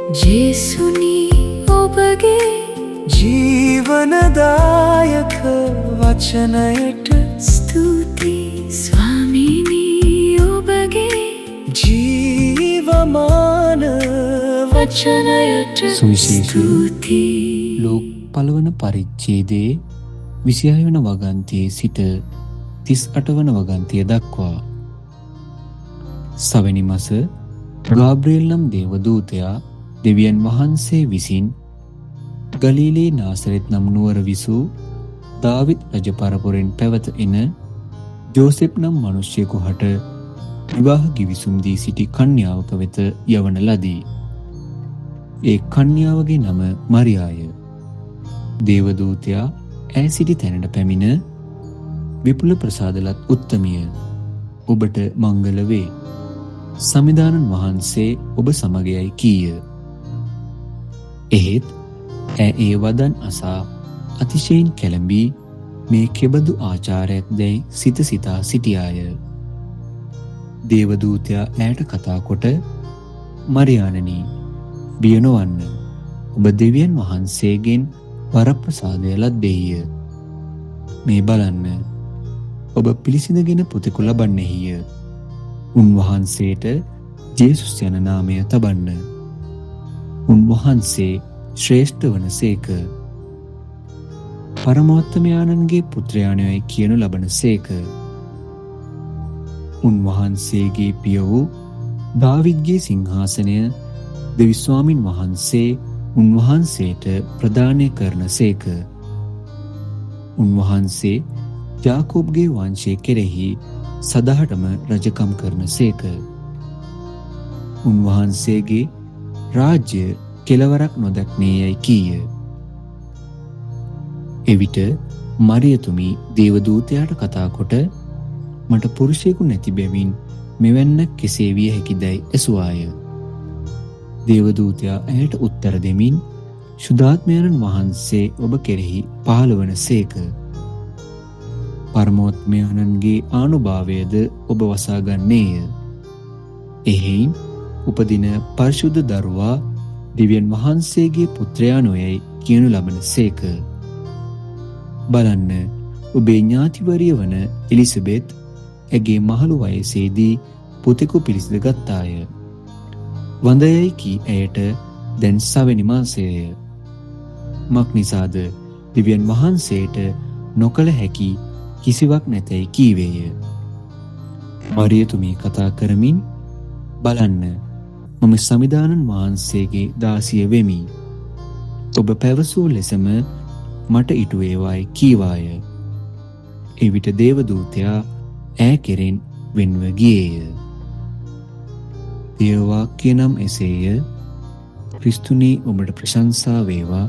ජේසුනි ඔබගේ ජීවනදායක වචනයට ස්තුතියි ස්වාමීනි ඔබගේ ජීවමාන වචනයට සුවිශේෂී ස්තුතියි. ලූක් පළවන පරිච්ඡේදයේ 26 වන වගන්තියේ සිට 38 වන වගන්තිය දක්වා. සවැනි මාස ගාබ්‍රියෙල් නම් දේවදූතයා දෙවියන් වහන්සේ විසින් ගලීලී නාසරෙත් නම් නුවර විසූ දාවිද් රජ පරපුරෙන් පැවත එන ජෝසෙප් නම් මිනිසෙකු හට විවාහ ගිවිසුම් දී සිටි කන්‍යාවක වෙත යවන ලදී. ඒ කන්‍යාවගේ නම මරියාය. දේවදූතයා ඈ සිටි තැනට පැමිණ විපුල ප්‍රසාදලත් උත්තමිය ඔබට මංගල වේ. සමිදානන් වහන්සේ ඔබ සමගයයි කීය. එහෙත් ඈ ඒ වදන් අසා අතිශයින් කැළඹී මේ කෙබඳු ආචාරයක් දැයි සිත සිතා සිටියාය. දේවදූතයා ඈට කතා කොට මරියාණනි බිය නොවන්න, ඔබ දෙවියන් වහන්සේගෙන් වරප්‍රසාදය ලද්දේය. මේ බලන්න, ඔබ පිළිසිඳගෙන පුතෙකු ලබන්නෙහිය. උන්වහන්සේට ජේසුස් යන නාමය තබන්න. උන්වහන්සේ ශ්‍රේෂ්ඨ වනසේක. පරමෝත්තමයාණන්ගේ පුත්‍රයාණයයි කියනු ලබනසේක. උන්වහන්සේගේ පිය වූ දාවිද්ගේ සිංහාසනය දෙවිස්වාමින් වහන්සේ උන්වහන්සේට ප්‍රදානය කරනසේක. උන්වහන්සේ යාකෝබ්ගේ වංශය කෙරෙහි සදහටම රජකම් කරනසේක. උන්වහන්සේගේ රාජ්‍ය කෙලවරක් නොදක්නේයයි කීය. එවිට මරියතුමි දේවදූතයාට කතා කොට මට පුරුෂයෙකු නැති බැවින් මෙවැන්නක් කෙසේ විය හැකිදැයි ඇසුවාය. දේවදූතයා ඇයට උත්තර දෙමින් ශුද්ධාත්මයන්න් වහන්සේ ඔබ කෙරෙහි පහළ වන සේක. පරමෝත්මයන්ගේ ආනුභාවයද ඔබ වසාගන්නේය. එහෙයින් උපදින පරිශුද්ධ දරුවා දෙවියන් වහන්සේගේ පුත්‍රයා නොයයි කියනු ලබන සේක. බලන්න, ඔබේ ඥාතිවරිය වන එලිසබෙත් ඇගේ මහලු වයසේදී පුතෙකු පිළිසිඳ ගත්තාය. වඳයයි කී ඇයට දැන් සවැනි මාසයය. මක් නිසාද දෙවියන් වහන්සේට නොකළ හැකි කිසිවක් නැතැයි කීවේය. මරියතුමී කතා කරමින් බලන්න, මම සමිදානන් වහන්සේගේ දාසිය වෙමි. ඔබ පැවසූ ලෙසම මට ඉටු වේවායි කීවාය. එවිට දේවදූතයා ඈ කෙරෙන් වෙන්ව ගියේය. දේව වාක්‍ය නම් එසේය. ක්‍රිස්තුනි ඔබට ප්‍රශංසා වේවා.